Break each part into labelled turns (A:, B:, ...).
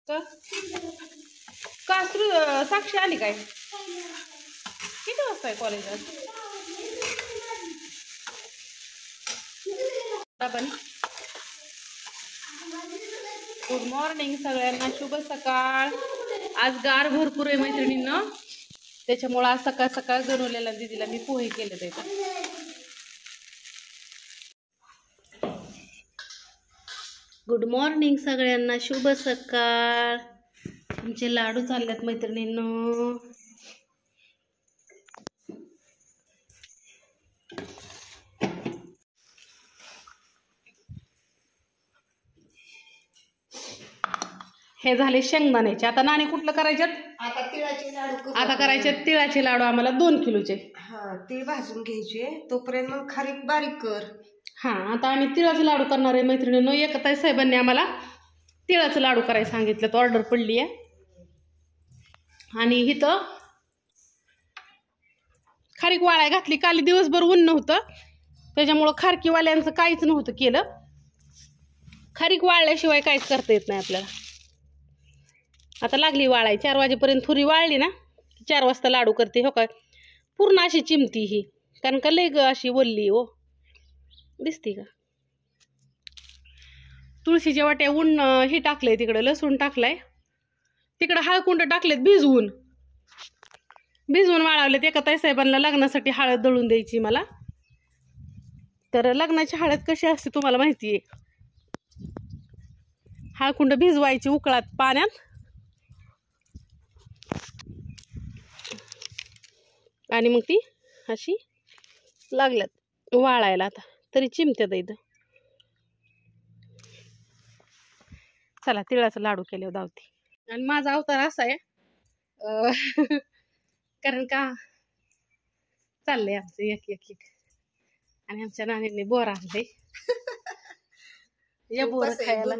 A: का साक्षी आली काय? किती वाजता आहे कॉलेजात? गुड मॉर्निंग सगळ्यांना, शुभ सकाळ. आज गार भरपूर आहे मैत्रिणींना, त्याच्यामुळे आज सकाळ सकाळ गणवलेला दीदीला मी पोहे केले त्याचा. गुड मॉर्निंग सगळ्यांना, शुभ सकाळ. तुमचे लाडू चालल्यात मैत्रिणींनो. हे झाले शेंगदाण्याचे. आता नाणे कुठलं करायच्यात?
B: आता तिळाचे लाडू.
A: आता करायचे तिळाचे लाडू आम्हाला 2 किलोचे.
B: हा, तीळ भाजून घ्यायचे, तोपर्यंत मग खारीक बारीक कर.
A: हा, आता आम्ही तिळाचे लाडू करणार आहे मैत्रिणींनो. एकताई साहेबांनी आम्हाला तिळाचं लाडू करायला सांगितलं, तर ऑर्डर पडली आहे. आणि इथं खारीक वाळाय घातली. काल दिवसभर ऊन नव्हतं, त्याच्यामुळं खारकीवाल्यांचं काहीच नव्हतं केलं. खारीक वाळल्याशिवाय काहीच करता येत नाही आपल्याला. आता लागली वाळाय. 4 वाजेपर्यंत थोडी वाळली ना, 4 वाजता लाडू करते. हो काय, पूर्ण अशी चिमती ही, कारण का लय अशी वल्ली हो, दिसते का? तुळशीच्या वाट्या ऊन ही टाकलंय, तिकडं लसूण टाकलाय, तिकडं हळकुंड टाकलेत भिजवून वाळवलेत. एका ताईसाहेबांना लग्नासाठी हळद दळून द्यायची मला. तर लग्नाची हळद कशी असते तुम्हाला माहिती आहे. हळकुंड भिजवायची उकळात पाण्यात, आणि मग ती अशी लागल्यात वाळायला. आता तरी चिमत्यात इथं. चला तिळाचं लाडू केले दावती. आणि माझा अवतार असा आहे, कारण का चाललंय आमचं एक एक एक. आणि आमच्या नानींनी बोर आणले. या बोर खायला.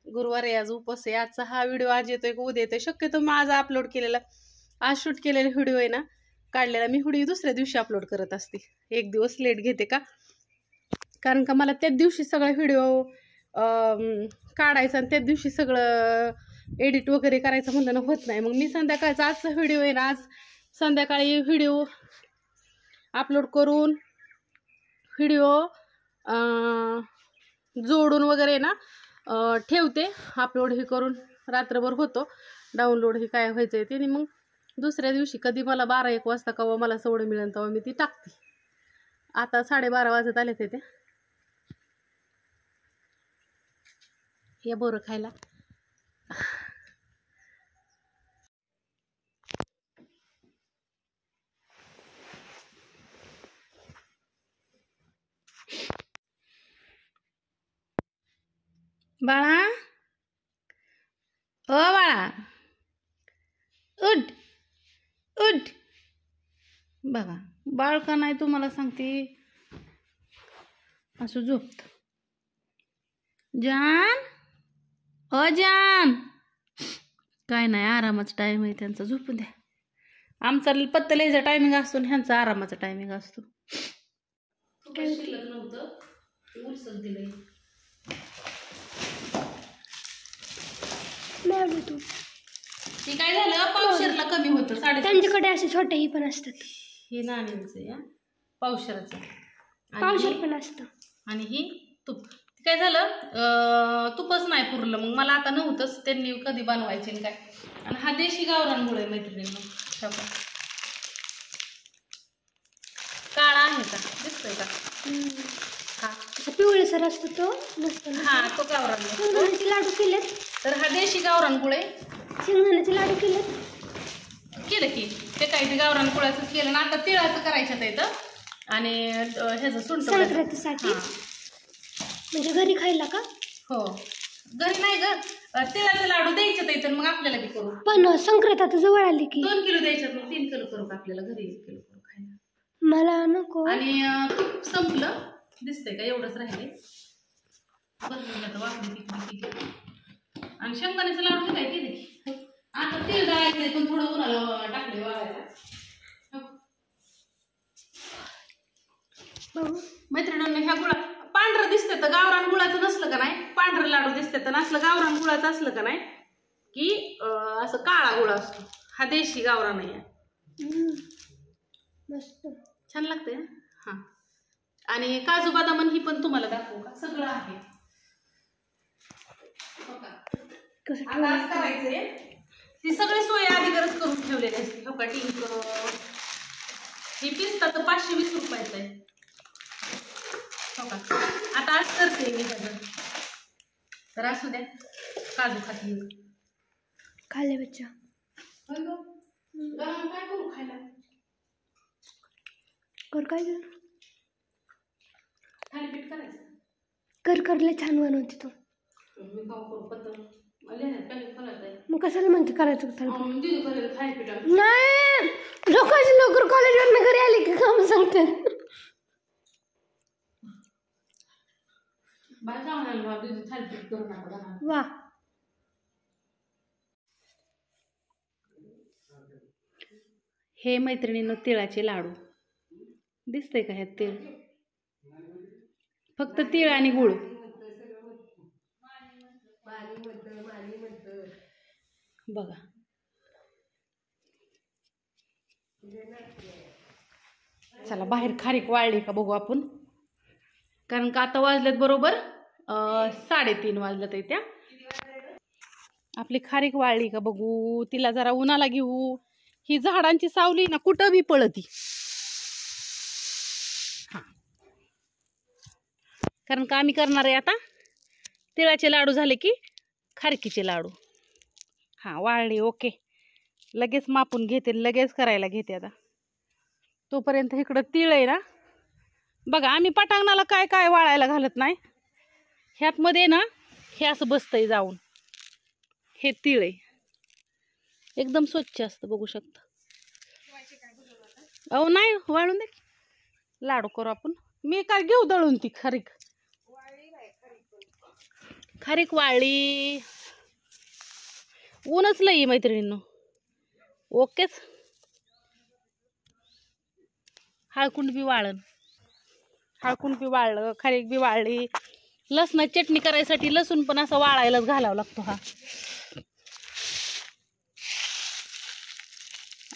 A: गुरुवार आहे, आज उपवास आहे. आजचा हा व्हिडिओ आज येतोय का उद्या येतोय शक्यतो. माझा अपलोड केलेला, आज शूट केलेला व्हिडिओ आहे ना, काढलेला मी व्हिडिओ दुसऱ्या दिवशी अपलोड करत असते. 1 दिवस लेट घेते का, कारण का मला त्याच दिवशी सगळं व्हिडिओ काढायचं आणि त्याच दिवशी सगळं एडिट वगैरे करायचं म्हणलं ना, होत नाही. मग मी संध्याकाळचा आजचा व्हिडिओ आहे ना, आज संध्याकाळी व्हिडिओ अपलोड करून व्हिडिओ जोडून वगैरे ना ठेवते. अपलोड हे करून रात्रभर होतो डाउनलोड, हे काय व्हायचं ते. आणि मग दुसऱ्या दिवशी कधी मला 12-1 वाजता केव्हा मला सवड मिळेल तेव्हा मी ती टाकते. आता 12:30 वाजत आले ते. या बोरं खायला. बाळा, ओ बाळा, उठ उठ. बघा बाळ का नाही तुम्हाला सांगते, असं झोपत. जान, ओ जान, काय नाही, आरामाचा टाइम आहे त्यांचा, झोपून द्या. आमचा पत्तलेचा टायमिंग असतो आणि ह्यांचा आरामाचा टायमिंग असतो. शिल्लक नव्हतं, उलसक दिलंय. ते काय झालं, पावशेरला कमी होतं.
C: त्यांच्याकडे असे छोटेही पण असतात.
A: हे नाण्यांचं या पावशेराचं
C: पावशेर पण असतं.
A: आणि ही तूप. काय झालं, तुपच नाही पुरलं. मग मला आता नव्हतंच, त्यांनी कधी बनवायचे काय. आणि हा देशी गावरानमुळे मैत्रिणींना काळा आहे का, दिसतोय का? हा,
C: पिवळसर असतो तो, मस्त.
A: हा, तो गावरान.
C: शेंगदाण्याचे लाडू केलेत. तर
A: हा देशी गावरान गुळे.
C: शेंगदाण्याचे लाडू केलेत
A: की ते काही ते गावरान गुळाचं केलं ना. आता तिळाचं करायचं इथं. आणि ह्याचं सुंठ
C: संक्रांतीसाठी, म्हणजे घरी खायला का?
A: हो, घरी नाही ग, तिळाचं लाडू द्यायचं इथं. मग आपल्याला बी करू.
C: पण संक्रांत आता जवळ आली की
A: 2 किलो द्यायच्यात, मग 3 किलो करू का आपल्याला घरी 1 किलो करू खायला.
C: मला नको.
A: आणि तूप संपलं, दिसतंय का, एवढंच राहिले. आणि शेंगदाण्याचं लाडू काय केले. आता तेल डाळायचंय, पण थोडं उन्हाला टाकले वाळायला. मैत्रिणींना ह्या गुळा पांढरं दिसतं तर गावरान गुळाचं नसलं का नाही, पांढरं लाडू दिसतं तर असलं गावरान गुळाचं असलं का नाही की असं काळा गुळ असतो, हा देशी गावरान आहे.
C: मस्त
A: छान लागतंय ना. हा, आणि काजू बदाम ही पण तुम्हाला दाखवू का, सगळं आहे. हो का?
C: कसं
A: आता आज करायचंय, ती सगळी सोय आधीकरच करून ठेवलेली असते. हो का, टिंक ही पिस्ता तर 520 रुपयाचं आहे. हो का, आता आज करते मी सगळं. तर असू द्या, काजू खाती
C: खाल्ले बच्चा.
A: काय करू खायला,
C: कर काय
A: थालीपीठ करायचं.
C: करले छान बनवते तू.
A: मी पाव करू पत्तर
C: मग कशाला म्हणते करायचं
A: थालीपीठ.
C: नाही, लोकांची लवकर कॉलेजवरनं घरी आली की काम सांगतात.
A: थालीपीठ करू नका.
C: वा,
A: हे मैत्रिणींनो तिळाचे लाडू दिसतंय का, ह्यात तीळ, फक्त तीळ आणि गुळ. बघा, चला बाहेर खारीक वाळली का बघू आपण, कारण का आता वाजलेत बरोबर 3:30 वाजलेत. त्या आपली खारीक वाळली का बघू, तिला जरा उन्हाला घेऊ. ही झाडांची सावली ना कुठं बी पळती. हा, कारण का आम्ही करणार आहे आता तिळाचे लाडू झाले की खारकीचे लाडू. हा, वाळली, ओके. लगेच मापून घेते, लगेच करायला घेते. आता तोपर्यंत इकडं तीळ आहे ना बघा, आम्ही पटांगणाला काय काय वाळायला घालत नाही. ह्यात मध्ये ना हे असं बसतंय जाऊन, हे तीळ आहे, एकदम स्वच्छ असतं, बघू शकता. अहो नाही, वाळून दे, लाडू करू आपण. मी काय घेऊ दळून ती खारीक. खारीक वाळली, ऊनच लई मैत्रिणींनो. ओकेच, हळकुंड बी वाळण, हळकुंड बी वाळलं, खारीक बी वाळली. लसणाची चटणी करायसाठी लसूण पण असं वाळायलाच घालावा लागतो. हा,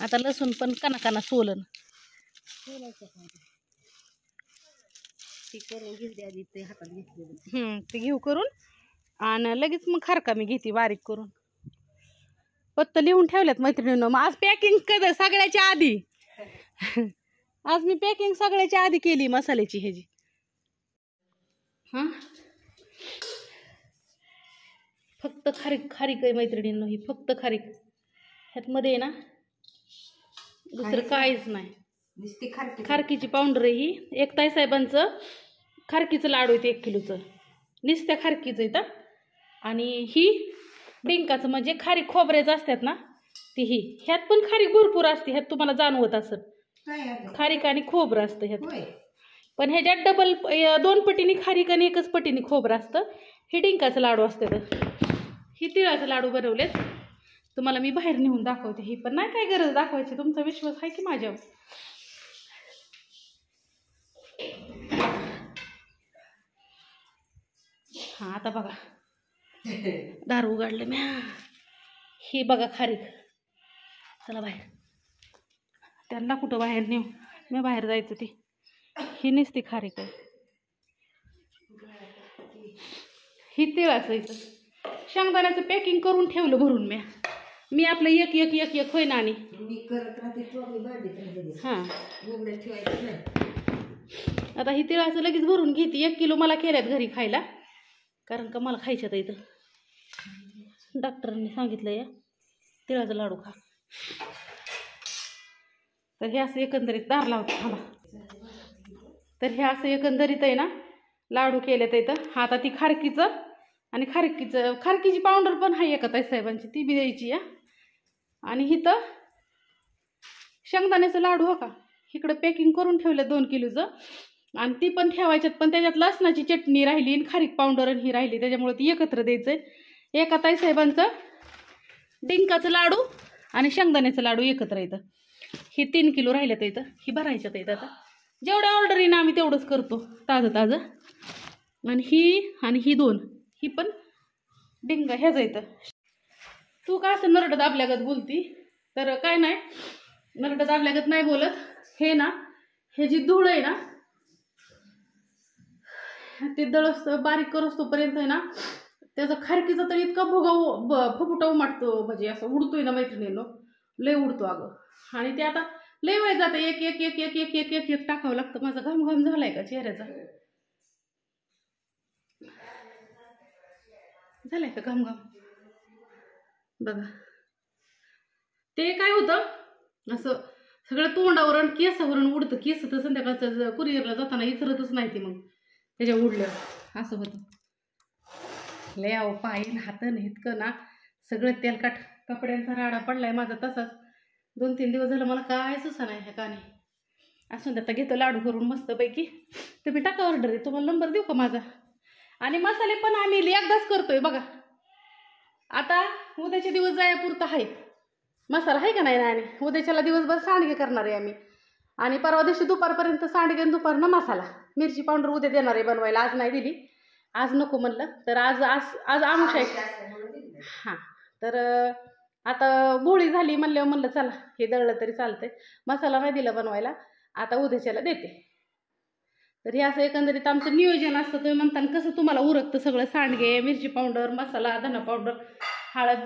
A: आता लसूण पण कना सोलन. ते घेऊ करून, आणि लगेच मग खारका मी घेते बारीक करून. पत्ता लिहून ठेवल्यात मैत्रिणींनो. मग आज पॅकिंग कर सगळ्याच्या आधी. आज मी पॅकिंग सगळ्याच्या आधी केली मसाल्याची ह्याची. हा, फक्त खारीक आहे मैत्रिणींनो, ही फक्त खारीक. ह्यात मध्ये ना दुसरं काहीच नाही. खारकीची पावडर आहे ही. एक ताई साहेबांचं खारकीचं लाडू आहे, 1 किलोचं नुसत्या खारकीचं येतं. आणि ही डिंकाचं म्हणजे खारीक खोबऱ्याचं असतात ना ती. ही ह्यात पण खारीक भरपूर असते, ह्यात तुम्हाला जाणवत असत. खारीक आणि खोबरं असतं ह्यात, पण ह्याच्यात डबल 2 पटीने खारीक आणि 1 पटीने खोबरं असतं. हे डिंकाचं लाडू असतं. ही तिळाचं लाडू बनवलेत, तुम्हाला मी बाहेर नेऊन दाखवते. ही पण नाही काय गरज दाखवायची, तुमचा विश्वास आहे की माझ्यावर. हा, आता बघा दार उघडलं मी. ही बघा खारीक. चला बाहेर, त्यांना कुठं बाहेर नेऊ, मी बाहेर जायचं. ती ही नुसती खारीक आहे. ही तिळाचं इथं शेंगदाण्याचं पॅकिंग करून ठेवलं भरून. मी आपलं एक होय ना. आणि हां, आता ही तिळाचं लगेच भरून घेते. 1 किलो मला केल्यात घरी खायला, कारण का मला खायच्यात इथं. डॉक्टरांनी सांगितलं या तिळाचं लाडू खा. तर हे असं एकंदरीत दार लावतं. थांबा. तर हे असं एकंदरीत आहे ना लाडू केलेत इथं. हा, आता ती खारकीचं आणि खारकीची पावडर पण आहे एका ताई साहेबांची, ती बी द्यायची या. आणि इथं शेंगदाण्याचं लाडू हो का, इकडं पॅकिंग करून ठेवलं 2 किलोचं. आणि ती पण ठेवायच्यात, पण त्याच्यात लसणाची चटणी राहिली आणि खारीक पावडर आणि ही राहिली, त्याच्यामुळे ती एकत्र द्यायचं आहे. एका ताई साहेबांचं डिंकाचं लाडू आणि शेंगदाण्याचं लाडू एकत्र येतं. ही 3 किलो राहिलं तर इथं, ही भरायच्यात येतं. आता जेवढ्या ऑर्डर येईन आम्ही तेवढंच करतो ताजं. आणि ही 2 ही पण डिंगा ह्याचं येतं. तू का असं नरड दाबल्यागत बोलती? तर काय नाही, नरड दाबल्यागत नाही बोलत. हे ना, हे जी धूळ आहे ना, ते दळस बारीक करोस तोपर्यंत आहे ना, त्याचा खारकीचा तर इतका फुफुटा उमटतो, म्हणजे असं उडतोय ना मैत्रिणींनो, लय उडतो अगं. आणि ते आता लय वेळ जातं, एक एक एक एक एक एक एक एक टाकावं लागतं. माझा घाम घाम झालाय का चेहऱ्याचा? झालाय का घाम घाम? बघा, ते काय होतं, असं सगळं तोंडावर आणि केसावरून उडतं. केस तर संध्याकाळचं कुरिअरला जाताना इचरतच नाही ती, मग त्याच्या उडलं असं होतं. लय अहो पायीन हातन इतकं ना, सगळं तेलकट कपड्यांचा राडा पडलाय माझा तसाच. 2-3 दिवस झालं मला काय सुसा नाही ह्या काने. असं आता घेतो लाडू करून मस्तपैकी. तुम्ही टाका ऑर्डर, तुम्हाला नंबर देऊ का माझा? आणि मसाले पण आम्ही एकदाच करतोय बघा. आता उद्याचे दिवस जायापुरता आहे मसाला, आहे का नाही? आणि उद्याच्याला दिवसभर सांडगे करणार आहे आम्ही. आणि परवा दिवशी दुपारपर्यंत सांडगे आणि दुपारनं मसाला. मिरची पावडर उद्या देणार आहे बनवायला, आज नाही दिली. आज नको म्हणलं, तर आज आज आज आमुष आहे. हां, तर आता बोळी झाली म्हणलं चला हे दळलं तरी चालतंय. मसाला नाही दिला बनवायला, आता उद्याच्याला देते. तर हे असं एकंदरीत आमचं नियोजन असतं. तुम्ही म्हणताना कसं तुम्हाला उरकतं सगळं, सांडगे, मिरची पावडर, मसाला, धना पावडर, हळद.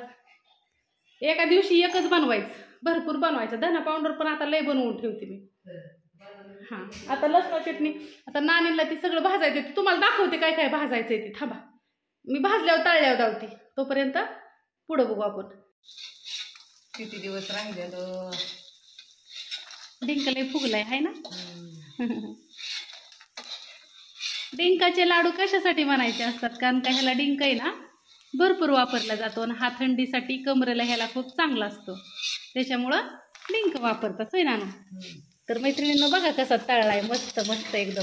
A: एका दिवशी एकच बनवायचं, भरपूर बनवायचं. धना पावडर पण आता लय बनवून ठेवते मी. हां, आता लसण चटणी, आता नानीला ती सगळं भाजायचं आहे. तुम्हाला दाखवते काय काय भाजायचं आहे ती. थांबा, मी भाजल्यावर तळल्यावर धावते. तोपर्यंत पुढं बघू आपण.
B: किती दिवस राहिलेलं.
A: डिंक लय फुगलाय आहे ना. डिंकाचे लाडू कशासाठी बनायचे असतात? कारण का ह्याला डिंक आहे ना भरपूर वापरला जातो, आणि हा थंडीसाठी कमरेला ह्याला खूप चांगला असतो, त्याच्यामुळं डिंक वापरतात होय ना. तर मैत्रिणींना बघा कसा तळलाय, मस्त मस्त एकदम.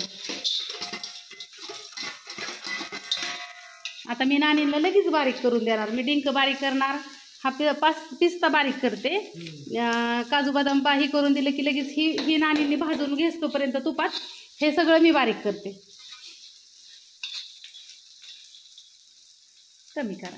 A: आता मी नानीला लगेच बारीक करून देणार. मी डिंक बारीक करणार, हा पिस्ता बारीक करते, काजू बदाम बाही करून दिले की लगेच ही नानींनी भाजून घेतोपर्यंत तुपात हे सगळं मी बारीक करते. कमी करा.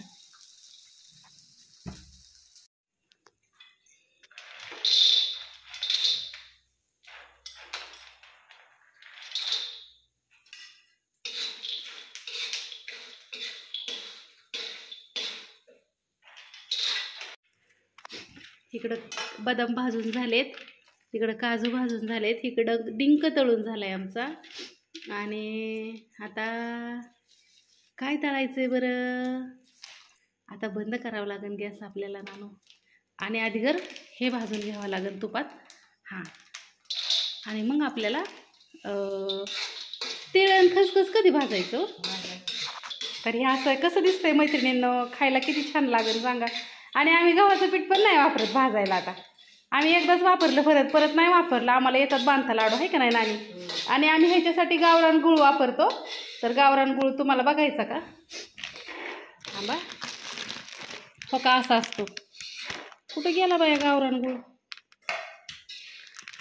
A: इकडं बदाम भाजून झालेत, तिकडं काजू भाजून झालेत, इकडं डिंक तळून झालाय आमचा. आणि आता काय तळायचं आहे बरं? आता बंद करावं लागेल गॅस आपल्याला नानू, आणि आधीगर हे भाजून घ्यावं लागेल तुपात. हां, आणि मग आपल्याला तीळ आणि खसखस कधी भाजायचं? तर हे असं कसं दिसतंय मैत्रिणींना? खायला किती छान लागेल सांगा. आणि आम्ही गव्हाचं पीठ पण नाही वापरत भाजायला. आता आम्ही एकदाच वापरलं, परत नाही वापरलं. आम्हाला येतात बांधता लाडू, आहे का नाही नानी? आणि आम्ही ह्याच्यासाठी गावरान गुळ वापरतो. तर गावरान गुळ तुम्हाला बघायचा का? थांबा, हो का असा असतो. कुठं गेला बाया गावरान गुळ?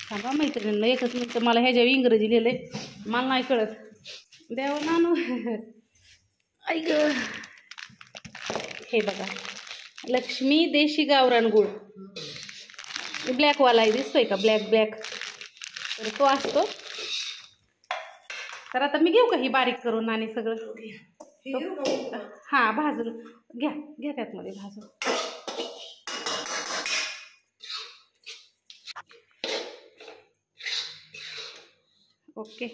A: थांबा मैत्रिणींना एकच मिनिट, मला ह्याच्या इंग्रजी लिहिलंय, मला नाही कळत. देवा नानू ऐक, हे बघा, लक्ष्मी देशी गावरान गुळ, ब्लॅकवाला आहे, दिसतोय का? ब्लॅक. तर तो असतो. तर आता मी घेऊ का ही बारीक करून आणि सगळं? हां, भाजून घ्या त्यातमध्ये भाजून. ओके.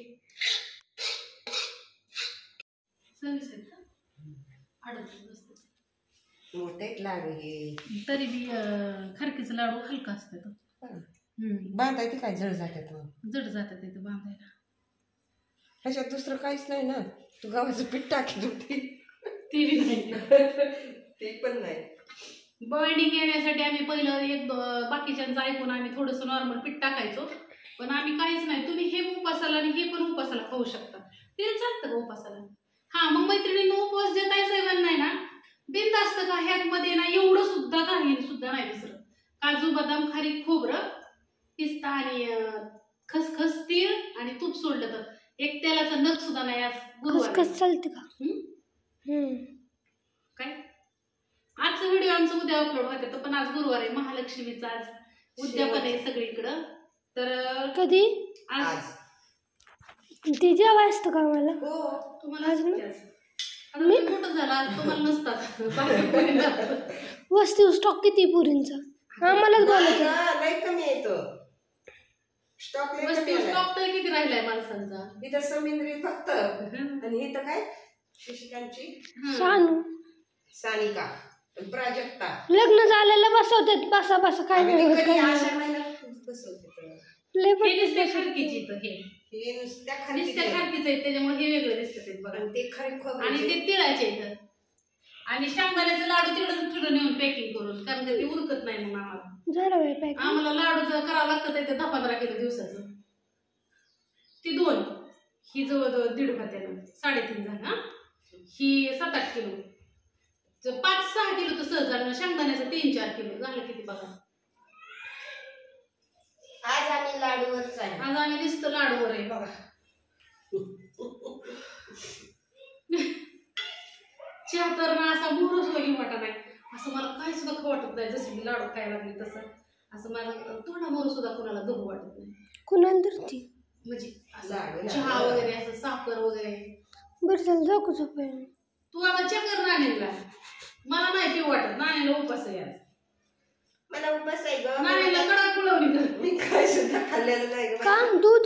B: मोठे लाडू हे,
A: तरी बी खारकीचं लाडू हलका असतं तो.
B: बांधायचे काय जड जातात,
A: जड जातात तिथं बांधायला.
B: ह्याच्यात दुसरं काहीच नाही ना. तू गव्हाचं पीठ टाकत होती,
A: ती बी नाही.
B: ते पण नाही.
A: बॉइलिंग येण्यासाठी आम्ही पहिलं बाकीच्यांचं ऐकून आम्ही थोडंसं नॉर्मल पीठ टाकायचो, पण आम्ही काहीच नाही. तुम्ही हे उपासाला आणि हे पण उपासाला खाऊ शकता. ते चालतं का उपासाला? हां, मग मैत्रिणींना उपवास जे काही सेवन नाही ना, बिंद असतं का ह्यामध्ये ना, एवढं सुद्धा काही सुद्धा नाही दुसरं. काजू बदाम खारीक खोबरं पिस्ता आणि खसखस तीळ आणि तूप सोडलं तर एक तेलाचा नग सुद्धा नाही. आज गुरुवार
C: खसखस चालते का?
A: काय आजचा व्हिडिओ आमचा उद्या अपलोड होते तर पण आज गुरुवार आहे, महालक्ष्मीचा आज उद्यापन आहे सगळीकडं. तर
C: कधी
A: आज
C: ती जेव्हा असतं का मला
B: हो
A: तुम्हाला आज मी मोठं झाला तुम्हाला नसतात बाकी पोरींना.
C: वस्तू स्टॉक किती पुरींचा आम्हालाच बोलायचं.
B: लय कमी येतो स्टॉक.
A: स्टॉक तर किती राहिलाय माणसांचा
B: इथं समिंद्री फक्त आणि इथं काय शशिकांतची
C: सानू
B: सानिका प्राजक्ता.
C: लग्न झालेलं बसवतात बसा बसा काय नाही होत काय नाही.
B: अशा महिन्यात बसवते.
C: लय
A: हे
C: पटकन
A: नुसते
C: बसवतात.
A: खारकीची इथं हे
B: हे नुसत्या
A: नुसत्या
B: खाली
A: खारकीच आहेत त्याच्यामुळे हे वेगळं दिसतं ते बघा.
B: ते खरे
A: आणि
B: खोबरे
A: ते तिळाचे इथं आणि शेंगदाण्याचे लाडू तिकडं नेऊन पॅकिंग करून, कारण ते उरकत नाही मग आम्हाला.
C: झालं बाई पॅक.
A: आम्हाला लाडूचं करावं लागतं ते 10-15 किलो दिवसाचं. ती 2 ही जवळजवळ 1.5 भात्यानं 3.5 झालं हा. ही 7-8 किलो 5-6 किलो तर सहज झालं. शेंगदाण्याचं 3-4 किलो झालं किती बघा.
B: आज आम्ही लाडूवरच आहे.
A: आज आम्ही दिसतो लाडूवर आहे बघा. चहा तर ना असा मोरच वगैरे वाटत नाही, असं मला काय सुद्धा खाऊ वाटत नाही. जसं मी लाडू खायला लागली तसं असं मला थोडा मोर सुद्धा कोणाला धरू वाटत नाही.
C: कुणाला तर ती
A: म्हणजे असं
B: लाडू
A: चहा वगैरे असं साखर वगैरे.
C: बरं झालं जाऊ झोपायला.
A: तू आता चक्कर नाणीला मला नाही पिऊ वाटत. नाणीला उपास आहे आज.
B: मला उपास आहे ग.
A: नाणीला कडा कुळवणी कर.
B: मी काय सुद्धा खाल्लेलं नाही ग.
C: का दूध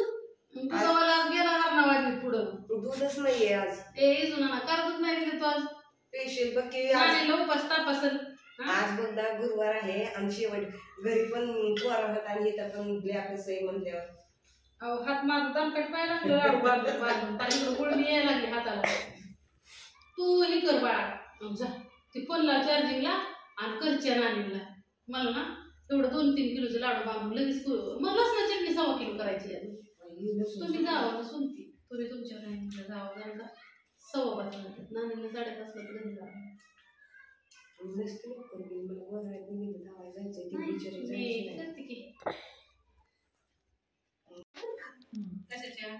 A: तुझा आज गेला हरणा वाजवीत पुढं.
B: दूधच नाहीये आज.
A: ए जुना करतच नाही तिथे तू आज.
B: स्पेशल बघ की आज
A: नाणीला उपास तापासल.
B: आज बघा गुरुवार आहे आणि शेवट घरी पण पोरा होत आणि इथं पण ब्लॅकच आहे म्हणल्यावर.
A: अहो हात माझं दणकट पाहिला लागलं लाडू बांधून ताईकडे गुळणी यायला लागली हाताला. तू हे कर बाळा जा ते फोनला चार्जिंगला आणि करच्या नाणीला मला ना तेवढं 2-3 किलोचं लाडू बांधून लगेच मग लसणा चटणी 1.25 किलो करायची आहे. तुम्ही जावं सुनती तुम्ही तुमच्या नाणीला जावं जाण का 5:15 म्हणतात नाणीला 5:30 ला तर घरी जावं. मी करते की कशाच्या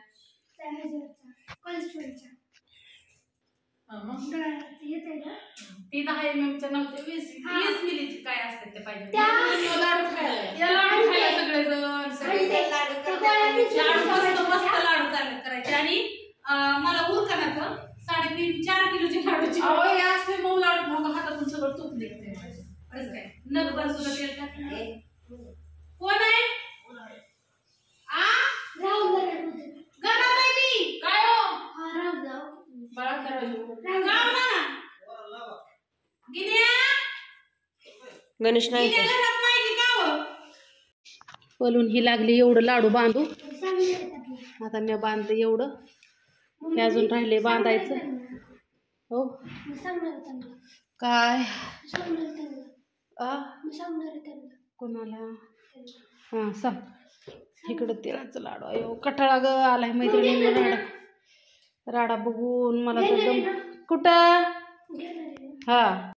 A: ती 10 mm नव्हते 20 मिलीची काय असते ते पाहिजे. लाडू खायला सगळेजण लाडू मस्त लाडू चालत करायचे. आणि मला उरका ना 3.5-4 किलोची लाडूची असते मऊ लाडू मग हातातून सगळं तूप निघते काय नगभर सुद्धा तेल टाकलं. कोण आहे घरात आहे मी काय हो बाळा
B: गणेश नाही
A: पलून ही लागली एवढं लाडू बांधू. आता मी बांधलं एवढं हे अजून राहिले बांधायचं. हो काय कोणाला हा सांग इकडं तिळाचं लाडू. अयो कठाळा ग आलाय मैत्रिणींना राडा बघून मला तर कुठं हा